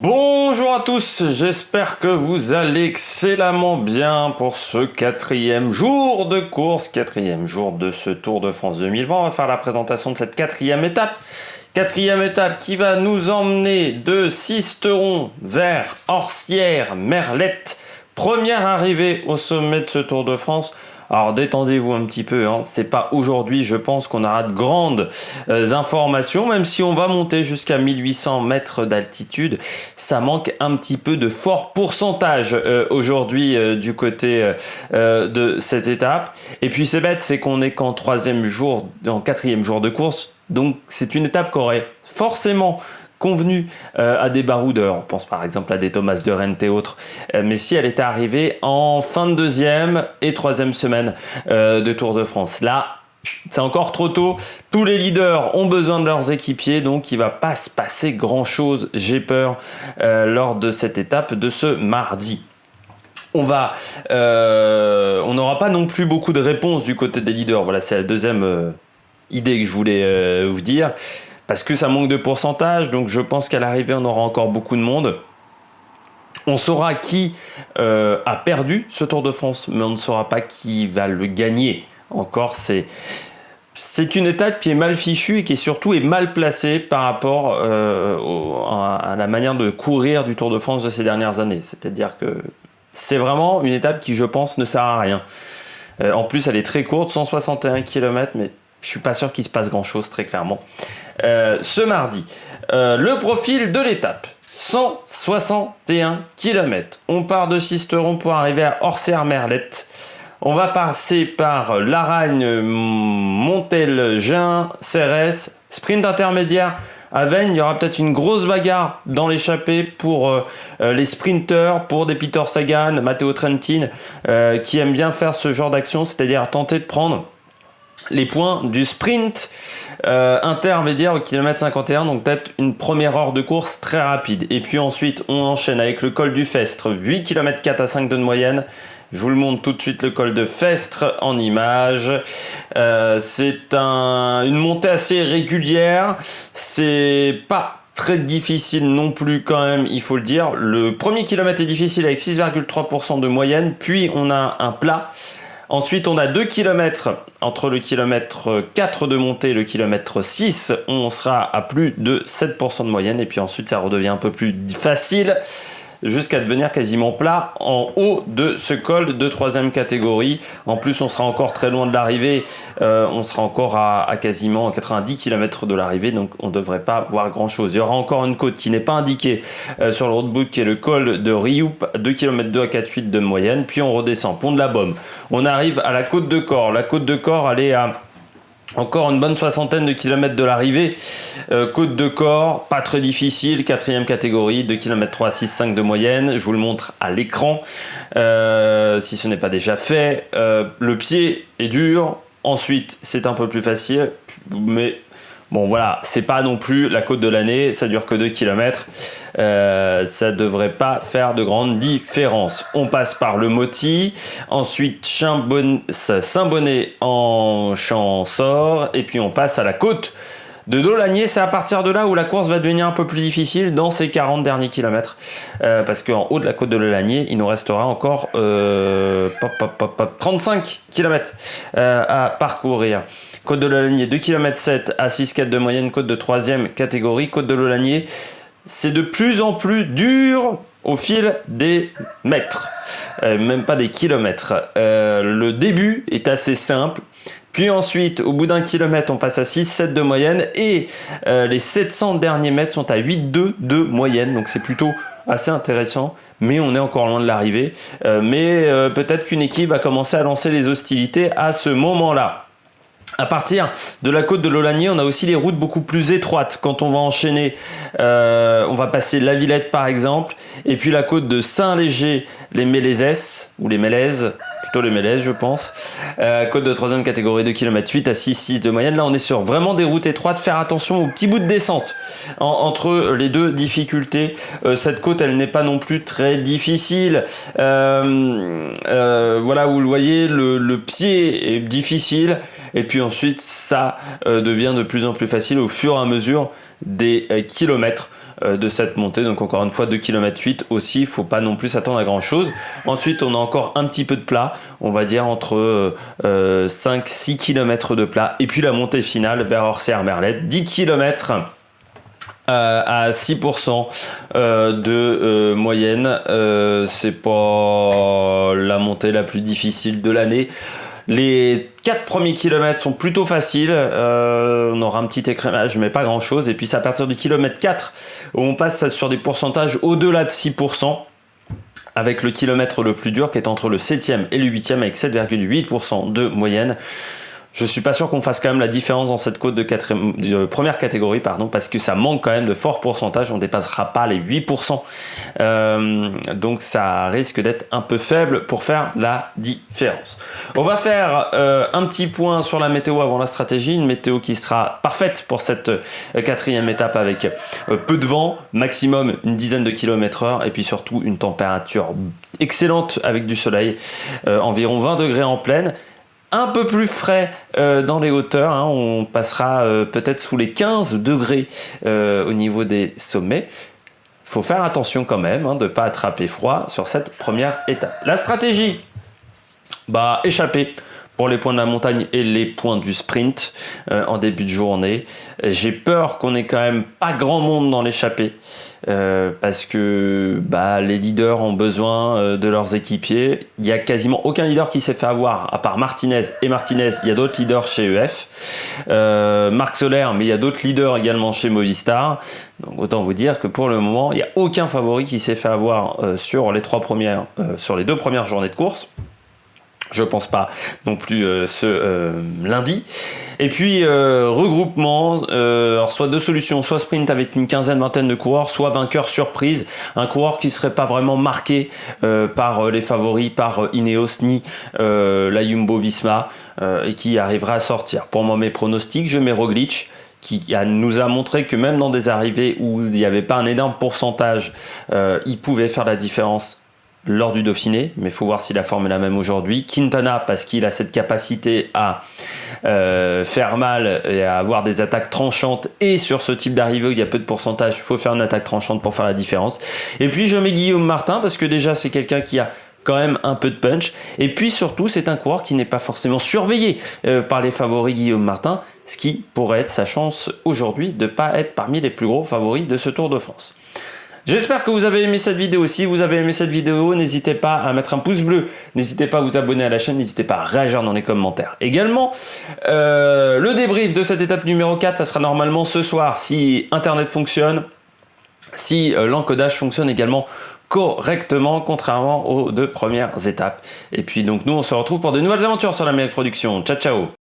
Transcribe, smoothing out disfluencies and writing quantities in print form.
Bonjour à tous, j'espère que vous allez excellemment bien pour ce quatrième jour de course, quatrième jour de ce Tour de France 2020. On va faire la présentation de cette quatrième étape. Quatrième étape qui va nous emmener de Sisteron vers Orsières-Merlette. Première arrivée au sommet de ce Tour de France. Alors détendez-vous un petit peu, hein. C'est pas aujourd'hui, je pense qu'on aura de grandes informations, même si on va monter jusqu'à 1800 mètres d'altitude, ça manque un petit peu de fort pourcentage aujourd'hui du côté de cette étape. Et puis c'est bête, c'est qu'on est qu'en quatrième jour de course, donc c'est une étape qui aurait forcément convenu à des baroudeurs, on pense par exemple à des Thomas de Rent et autres, mais si elle était arrivée en fin de deuxième et troisième semaine de Tour de France, là c'est encore trop tôt, tous les leaders ont besoin de leurs équipiers, donc il va pas se passer grand chose, j'ai peur, lors de cette étape de ce mardi. On n'aura pas non plus beaucoup de réponses du côté des leaders, voilà, c'est la deuxième idée que je voulais vous dire. Parce que ça manque de pourcentage, donc je pense qu'à l'arrivée, on aura encore beaucoup de monde. On saura qui a perdu ce Tour de France, mais on ne saura pas qui va le gagner. Encore, c'est une étape qui est mal fichue et qui surtout est mal placée par rapport à la manière de courir du Tour de France de ces dernières années. C'est-à-dire que c'est vraiment une étape qui, je pense, ne sert à rien. En plus, elle est très courte, 161 km, mais je ne suis pas sûr qu'il se passe grand-chose, très clairement. Ce mardi, le profil de l'étape, 161 km. On part de Sisteron pour arriver à Orsières-Merlette. On va passer par Laragne, Montel, Cérès, sprint intermédiaire. À Veynes, il y aura peut-être une grosse bagarre dans l'échappée pour les sprinteurs, pour des Peter Sagan, Matteo Trentin, qui aiment bien faire ce genre d'action, c'est-à-dire tenter de prendre les points du sprint intermédiaire au kilomètre 51, donc peut-être une première heure de course très rapide. Et puis ensuite, on enchaîne avec le col du Festre, 8 km 4 à 5 de moyenne. Je vous le montre tout de suite, le col de Festre en image. C'est une montée assez régulière. C'est pas très difficile non plus quand même, il faut le dire. Le premier kilomètre est difficile avec 6,3% de moyenne. Puis on a un plat. Ensuite, on a 2 km entre le kilomètre 4 de montée et le kilomètre 6. On sera à plus de 7% de moyenne. Et puis ensuite, ça redevient un peu plus facile jusqu'à devenir quasiment plat en haut de ce col de 3e catégorie. En plus, on sera encore très loin de l'arrivée. On sera encore à quasiment 90 km de l'arrivée, donc on ne devrait pas voir grand-chose. Il y aura encore une côte qui n'est pas indiquée sur le roadbook, qui est le col de Rioup, 2 km 2 à 4,8 de moyenne. Puis on redescend, pont de la Baume. On arrive à la côte de Corps. La côte de Corps, elle est à encore une bonne soixantaine de kilomètres de l'arrivée. Côte de Corps, pas très difficile, 4e catégorie, 2 km 3 à 6,5 de moyenne. Je vous le montre à l'écran, si ce n'est pas déjà fait. Le pied est dur, ensuite c'est un peu plus facile, mais bon voilà, c'est pas non plus la côte de l'année, ça dure que 2 km. Ça devrait pas faire de grande différence. On passe par le Moti, ensuite Saint-Bonnet en Champsaur, et puis on passe à la côte de Dolagné. C'est à partir de là où la course va devenir un peu plus difficile dans ces 40 derniers kilomètres, parce qu'en haut de la côte de Dolagné, il nous restera encore 35 km à parcourir. Côte de Lolagné, 2 km 7 à 6,4 de moyenne, côte de 3e catégorie. Côte de Lolagné, c'est de plus en plus dur au fil des mètres, même pas des kilomètres. Le début est assez simple. Puis ensuite, au bout d'un kilomètre, on passe à 6,7 de moyenne et les 700 derniers mètres sont à 8,2 de moyenne. Donc c'est plutôt assez intéressant, mais on est encore loin de l'arrivée. Mais peut-être qu'une équipe va commencer à lancer les hostilités à ce moment-là. À partir de la côte de Lolagné, on a aussi des routes beaucoup plus étroites. Quand on va enchaîner, on va passer la Villette par exemple, et puis la côte de Saint-Léger, les Mélèzes, ou les Mélèzes, plutôt les Mélèzes je pense. Côte de 3e catégorie, 2 km 8 à 6,6 de moyenne. Là on est sur vraiment des routes étroites, faire attention aux petits bouts de descente entre les deux difficultés. Cette côte elle n'est pas non plus très difficile. Voilà, vous le voyez, le pied est difficile. Et puis ensuite, ça devient de plus en plus facile au fur et à mesure des kilomètres. de cette montée. Donc encore une fois 2 km 8 aussi, il faut pas non plus s'attendre à grand chose. Ensuite on a encore un petit peu de plat, on va dire entre 5-6 km de plat, et puis la montée finale vers Orcières-Merlette, 10 km à 6% de moyenne. C'est pas la montée la plus difficile de l'année. Les 4 premiers kilomètres sont plutôt faciles, on aura un petit écrémage mais pas grand chose, et puis c'est à partir du kilomètre 4 où on passe sur des pourcentages au-delà de 6%, avec le kilomètre le plus dur qui est entre le 7e et le 8e avec 7,8% de moyenne. Je suis pas sûr qu'on fasse quand même la différence dans cette côte de première catégorie, parce que ça manque quand même de fort pourcentage, on dépassera pas les 8%, donc ça risque d'être un peu faible pour faire la différence. On va faire un petit point sur la météo avant la stratégie, une météo qui sera parfaite pour cette 4e étape avec peu de vent, maximum une dizaine de km/h, et puis surtout une température excellente avec du soleil, environ 20 degrés en pleine. Un peu plus frais dans les hauteurs, hein, on passera peut-être sous les 15 degrés au niveau des sommets. Il faut faire attention quand même de ne pas attraper froid sur cette première étape. La stratégie, échapper pour les points de la montagne et les points du sprint en début de journée. J'ai peur qu'on ait quand même pas grand monde dans l'échappée, parce que les leaders ont besoin de leurs équipiers. Il n'y a quasiment aucun leader qui s'est fait avoir, à part Martinez. Et Martinez, il y a d'autres leaders chez EF. Marc Soler, mais il y a d'autres leaders également chez Movistar. Donc autant vous dire que pour le moment, il n'y a aucun favori qui s'est fait avoir sur les 2 premières journées de course. Je pense pas non plus ce lundi. Et puis regroupement, alors soit 2 solutions, soit sprint avec une vingtaine de coureurs, soit vainqueur surprise, un coureur qui serait pas vraiment marqué par les favoris, par Ineos ni la Jumbo-Visma, et qui arrivera à sortir. Pour moi, mes pronostics, je mets Roglic, qui nous a montré que même dans des arrivées où il n'y avait pas un énorme pourcentage, il pouvait faire la différence lors du Dauphiné, mais il faut voir si la forme est la même aujourd'hui. Quintana, parce qu'il a cette capacité à faire mal et à avoir des attaques tranchantes, et sur ce type d'arrivée où il y a peu de pourcentage, il faut faire une attaque tranchante pour faire la différence. Et puis je mets Guillaume Martin, parce que déjà c'est quelqu'un qui a quand même un peu de punch, et puis surtout c'est un coureur qui n'est pas forcément surveillé par les favoris Guillaume Martin, ce qui pourrait être sa chance aujourd'hui de ne pas être parmi les plus gros favoris de ce Tour de France. J'espère que vous avez aimé cette vidéo. Si vous avez aimé cette vidéo, n'hésitez pas à mettre un pouce bleu, n'hésitez pas à vous abonner à la chaîne, n'hésitez pas à réagir dans les commentaires. Également, le débrief de cette étape numéro 4, ça sera normalement ce soir, si Internet fonctionne, si l'encodage fonctionne également correctement, contrairement aux 2 premières étapes. Et puis donc nous, on se retrouve pour de nouvelles aventures sur la Meilleure Production. Ciao, ciao!